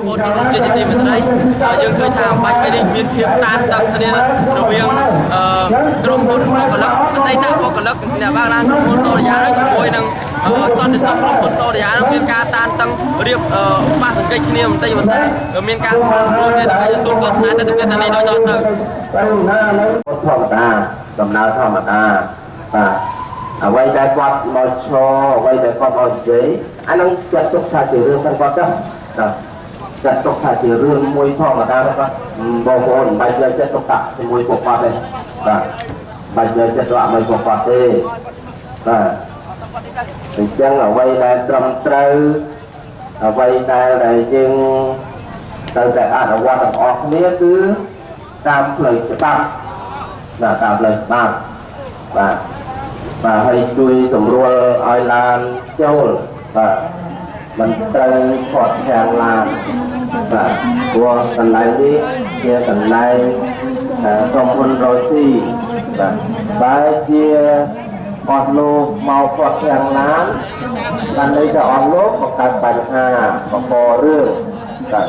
ប្អូនចូលរួមជាទីមេត្រីយើងឃើញថាបាច់នេះមានភាពតានតឹងគ្នារវាងក្រុមហ៊ុនបកលឹកអតីតបកលឹកអ្នកបើកឡានក្រុមហ៊ុនសូរិយាជាមួយនឹងសន្តិសុខក្រុមហ៊ុនសូរិយាមានការតានតឹងរៀបប៉ះទង្គិចគ្នាបន្តិចបន្តួចមានការសម្រួលគ្នាដើម្បីសូមទស្សនាទស្សនវិជ្ជានេះដោយតទៅធម្មតាដំណើរធម្មតាបាទអ្វីដែលគាត់មកឈរអ្វីដែលគាត់មកនិយាយអានឹងចាត់ទុកថាជារឿងរបស់គាត់ចាចាត់ទុកថាជារឿងមួយធម្មតារបស់បងប្អូនមិនបាច់យកចិត្តទុកដាក់ជាមួយពួកគាត់ទេបាទបាច់យកចិត្តទុកដាក់ជាមួយពួកគាត់ទេបាទអញ្ចឹងអ្វីដែលត្រឹមត្រូវអ្វីដែលយើងត្រូវតែអនុវត្តទាំងអស់គ្នាគឺតាមផ្លូវច្បាប់តាមផ្លូវច្បាប់បាទហើយជួយសម្រួលឲ្យឡានចូលបាទមិនត្រូវខាត់ខាំងឡានបាទព្រោះកន្លែងនេះជាកន្លែងក្រុមហ៊ុនរ៉ូស៊ីបាទបើជាអស់លោកមកខាត់ខាំងឡានបានន័យថាអស់លោកបង្កើតបញ្ហាបង្ករឿងបាទ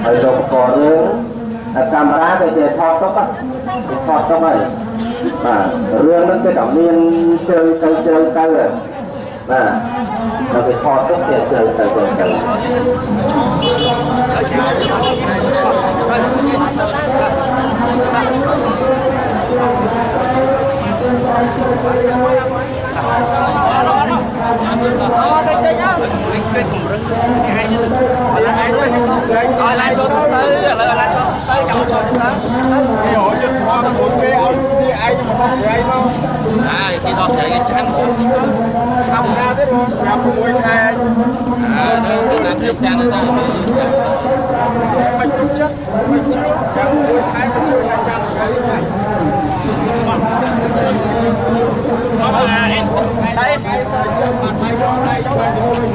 ហើយលោកបង្ករឿងកាមេរ៉ាដែលគេថតទុកហើយបាទរឿងហ្នឹងគេต้องមានជើងទៅបាទដល់គេថតទុកគេជើងទៅគេគម្រឹងថ្ងៃនេះឲ្យឡានចូលទៅឥឡូវឡានចូលទៅចាំចូលទៅគេរយយើងមកពួកគេឲ្យនេះឯងមកដោះស្រាយមកគេដោះស្រាយគេចាំធម្មតាទេបង5 6 ខែទៅណាត់ទេចាំទៅមិនទុកចិត្តមិនជឿចាំ6 ខែទៅជឿថាចាំទៅតែសើចបាត់ដៃរងដៃបាត់យូរវិញ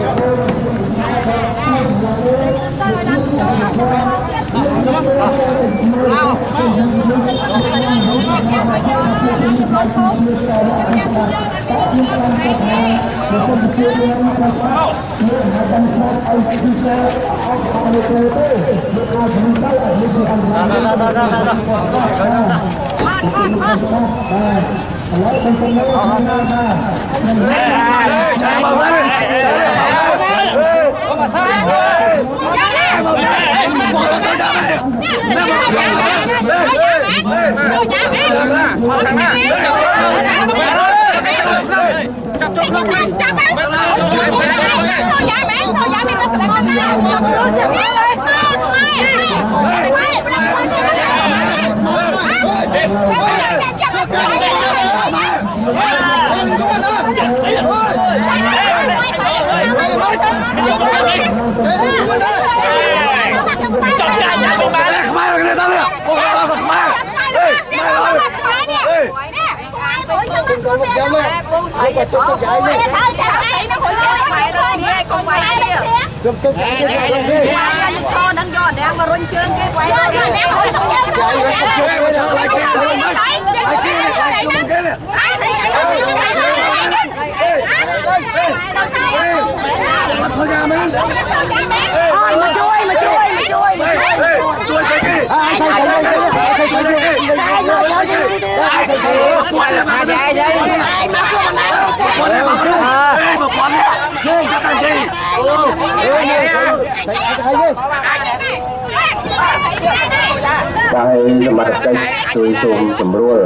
ហើយសមត្ថកិច្ចជួយសូមសម្រួល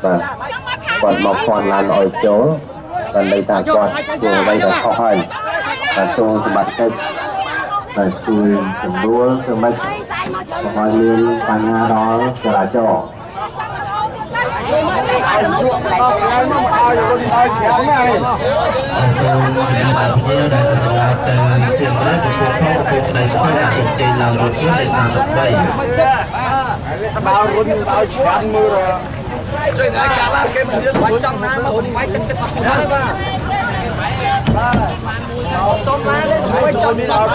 បាទគាត់មកផនឡានឲ្យចូលបានន័យថាគាត់ធ្វើអ្វីដែលខុសហើយបាទសូមសមត្ថកិច្ចបាទជួយសម្រួលធ្វើម៉េចឲ្យមានបញ្ហាដល់ចរាចរណ៍bao run bao chán mưa rồi rồi này cả là cái mình quay trong na nó quay từng cái tập đó ba tôm lá đấy quay trong bao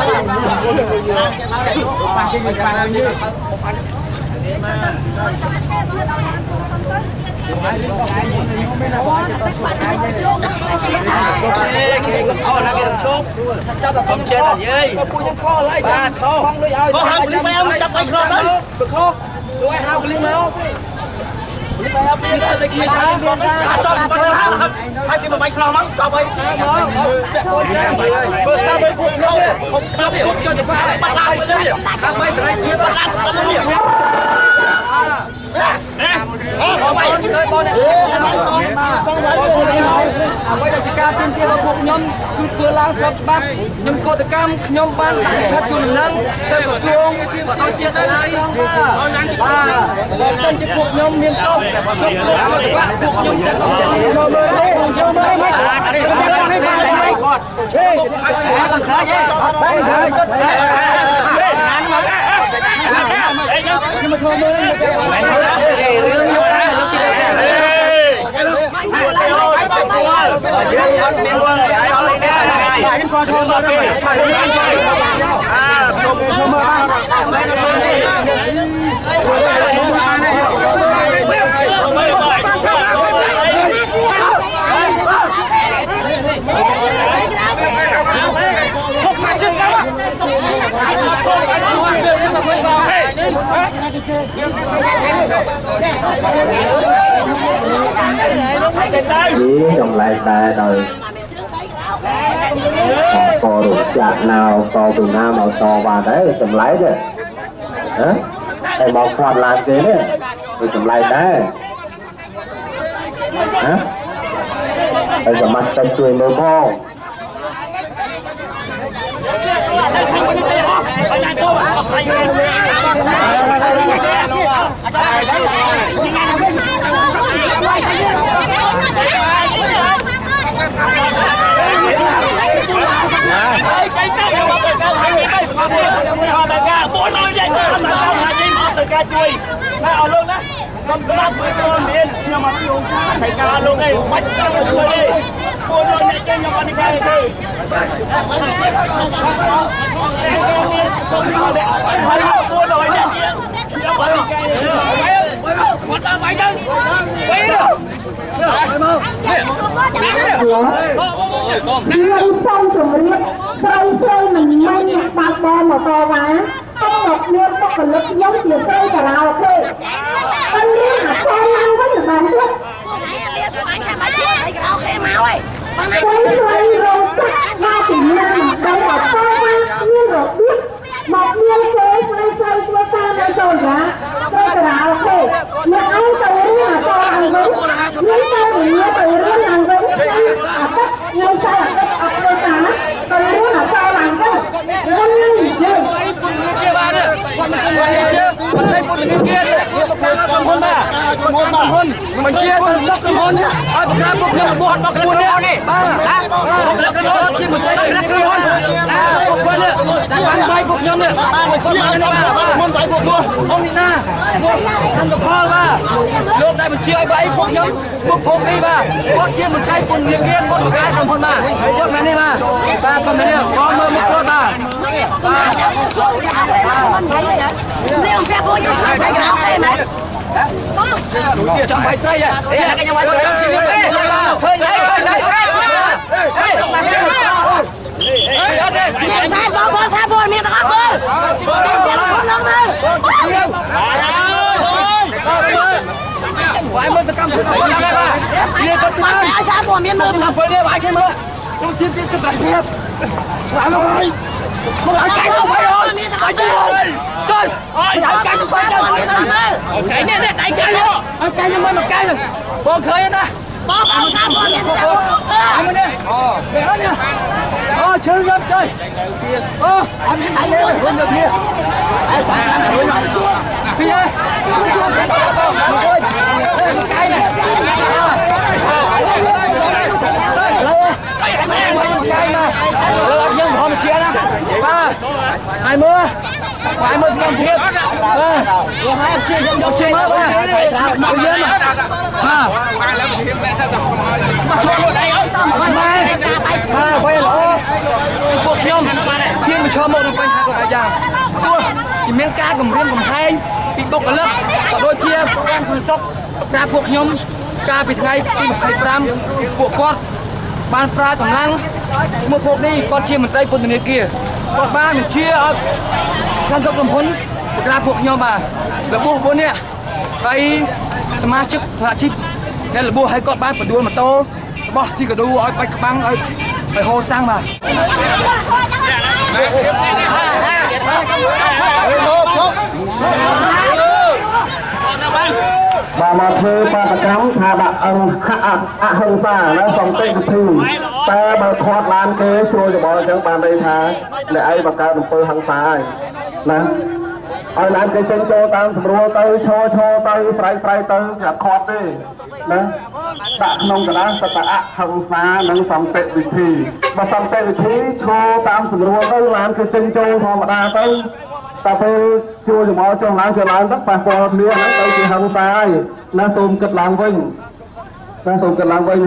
ចាប់តែខ្ញុំចេះតែយាយពួកខ្ញុំខុសឡើយបាទខុសលុយឲ្យខុសហៅលីមកចាប់ไปខ្លះទៅខុសលុយឲ្យហៅលីមកលីមកមានតែគេថាចង់ទៅហើយគេមកបាយខ្លះមកចាប់ឲ្យមកពាក់កូនចាំបើស្ដាប់ពួកខ្ញុំខំចាប់ពួកចុះទៅបាត់ឡើងទៅដើម្បីសេរីភាពបាត់ឡើងទៅនេះអូបាយទៅបងនេះចង់បាយអ្វីដែលជាការទាមទាររបស់ពួកខ្ញុំគឺធ្វើឡើងស្របច្បាប់ខ្ញុំកោតកម្មខ្ញុំបានដាក់លិខិតជូនដំណឹងទៅក្រសួងបដិជាតិហើយបាទជាពួកខ្ញុំមានទោសជាប់លោកចុះច្បាប់ពួកខ្ញុំតែខ្ញុំមើលខ្ញុំមើលគាត់ជេអត់សាយទេបាយហើយសុទ្ធងានមកខ្ញុំមកឈរមើលរឿងយកតែលោកជិះយើងអត់មានវល់ចោលនេះតែឆ្ងាយខ្ញុំក៏ឈរមើលទេជុំមើលtrong lại ta đời có được chặt nào có từ nam màu to vào đấy trong lại đấy hả em màu khoan làm thế đấy rồi trong lại đấy hả bây giờ mặt tay cười mơ mơជួយតែអស់លោកណាខ្ញុំស្ដាប់មើលមានខ្ញុំអត់យល់តែការលោកឯងមិនចាំជួយទេពួកលោកអ្នកចេញខ្ញុំអត់និយាយទេហើយពួកលោកអ្នកជាខ្ញុំអត់និយាយទេគាត់តាមបាយទៅវិញទៅខ្ញុំសូមជម្រាបស្រីស្រីមិនមែនអ្នកបាត់បង់មកតវ៉ាខ្ញុំមកមានបុគ្គលិកខ្ញុំជាស្រីតារាអូខេប៉ុន្តែអាចារ្យឡើងវិញបានទៀតរៀនពួកអញចាំបាច់ស្រីតារាអូខេមកហើយប៉ុន្តែស្រីរងចាក់មកពីណាមកទៅអត់ទៅមានរបៀបមកមានគេស្រីស្រីធ្វើការនៅចូលណាស្រីតារាអូខេអ្នកឯងទៅរៀនអាចារ្យឡើងវិញមានតែទៅរៀនឡើងវិញអាទឹកថ្ងៃស្អែកអត់ទៅតាទៅរៀនអាចារ្យឡើងវិញខ្ញុំនិយាយជាបានគាត់មិនគួរជាមិនឲ្យពុទ្ធនិកាយមកខាងក្រុមហ៊ុនបាទក្រុមហ៊ុនមិនជាទៅសឹកក្រុមហ៊ុនឲ្យប្រកាសពួកខ្ញុំបោះដល់ខ្លួននេះបាទជាមិនទៅក្រុមហ៊ុនពួកគាត់នេះបានបាយពួកខ្ញុំនេះបានគាត់មកនេះបាទមុនបាយពួកនោះអង្គនេះណាពួកអង្គផលបាទលោកដែលបញ្ជាឲ្យបាយពួកខ្ញុំពួកភូមិនេះបាទគាត់ជាមិនកាយពុទ្ធនិកាយគាត់មកកាយក្រុមហ៊ុនបាទយកមកនេះបាទគាត់មកនេះគាត់មើលមុខគាត់បាទនេះông phép vô cho sai cái áo này này trong bài say à đây là cái nhau bài say khơi đấy sai bó sai bó miệng tao bó tiền không lắm đâu vài mươi tao cầm không làm ba kia có chữ sai bó miệng mơ làm phơi đi vài cái mơ trong tim tim sự cần thiết vài mươi một lại cái không phải rồi phải chơi chơi ơi cái không phải chơi cái này này đánh cái luôn cái nhưng mà một cái rồi bom khơi ta bó sai bó miệng tao anh đi để hết nha chơi game chơi anh đi đánh lên hơn được kia kia cái này cái mà nhưng họ mà chia đó ba hai mươi con thiệp hai em chia dân chia mất ba mọi người mà quay lỗ cuộc nhom thiên mà cho một đồng quanh hai con đại giang tua chỉ miếng cá cầm riêng cầm hai bị bốc cả lớp và đôi chia con sóc ra cuộc nhom cá bị thay bị một hai gram của con បានប្រើកម្លាំងមកពួកនេះគាត់ជាមន្ត្រីពន្ធនាគារគាត់បានជាឲ្យខាងក្រុមហ៊ុនក្រាបពួកខ្ញុំបាទរបួស4នាក់ហើយសមាជិកសហជីពដែលរបួសឲ្យគាត់បានបដួលម៉ូតូរបស់ស៊ីកាឌូឲ្យបាច់ក្បាំងឲ្យហូរសាំងបាទបាទមកធ្វើបាតកម្មថាដាក់អហិង្សាណាសន្តិវិធីតែបើខាត់ឡានគេស្រួលច្បល់អញ្ចឹងបានន័យថាអ្នកឯងបង្កើតអំពើហិង្សាហើយណាឲ្យឡានគេចេញចូលតាមស្រួលទៅឈរទៅស្រ័យទៅចាត់ខាត់ទេណាដាក់ក្នុងកណ្ដាលសតអហិង្សានិងសន្តិវិធីបើសន្តិវិធីឈរតាមស្រួលទៅឡានគេចេញចូលធម្មតាទៅតែពេលជួយចំអល់ចុះឡើងទៅប៉ះពាល់គ្នាហ្នឹងទៅជាហិង្សាហើយណាសូមគិតឡើងវិញ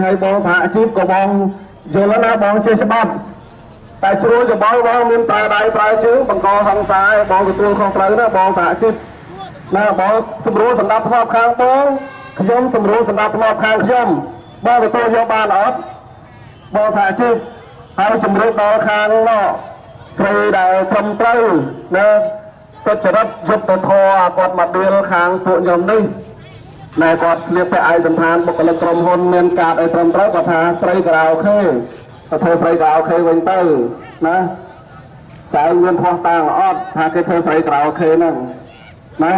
ហើយបងថាអាជីពក៏បងយល់ណាបងចេះច្បាប់តែជ្រួលច្បល់បងមានប្រើដៃប្រើជើងបង្កហិង្សាឲ្យបងទទួលខុសត្រូវណាបងថាអាជីពណាបងសម្រួលសម្ដាប់ផ្នប់ខាងបងខ្ញុំសម្រួលសម្ដាប់ផ្នប់ខាងខ្ញុំបងទទួលយកបានអត់បងថាអាជីពហើយជំរុញដល់ខាងនោះស្រីដែលត្រឹមត្រូវណាសុចរិតយុត្តិធម៌គាត់មកដៀលខាងពួកខ្ញុំនេះណែគាត់ស្លៀកពាក់ឯកសណ្ឋានបុគ្គលិកក្រុមហ៊ុនមានកាតឲ្យត្រឹមត្រូវគាត់ថាស្រីខារ៉ាអូខេទៅធ្វើស្រីខារ៉ាអូខេវិញទៅណាតែមានផុសតាងអត់ថាគេធ្វើស្រីខារ៉ាអូខេហ្នឹងណា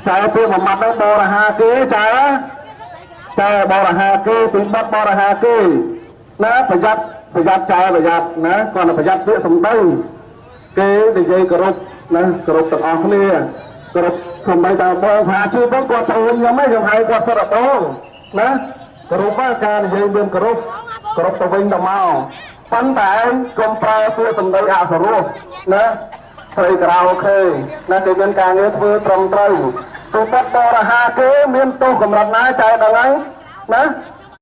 តែពេលមួយម៉ាត់ហ្នឹងបរិហាគេតែបរិហាគេពីបាត់បរិហាគេណាប្រយ័ត្នចែប្រយ័ត្នណាគាត់ប្រយ័ត្នពាក្យសម្ដីគេនិយាយគោរពណាគោរពទាំងអស់គ្នាគោរពសំបីតាបងថាជួយបងគាត់ទៅខ្ញុំឯងខ្ញុំហៅគាត់សិតបងណាគោរពការនិយាយមានគោរពទៅវិញទៅមកប៉ុន្តែកុំប្រើពាក្យសម្ដីអសរោះណាស្រីខារ៉ាអូខេណាគេមានការងារធ្វើត្រឹមត្រូវទូទឹកបរិហាគេមានទោសកម្រិតណាចែកដល់ហើយណា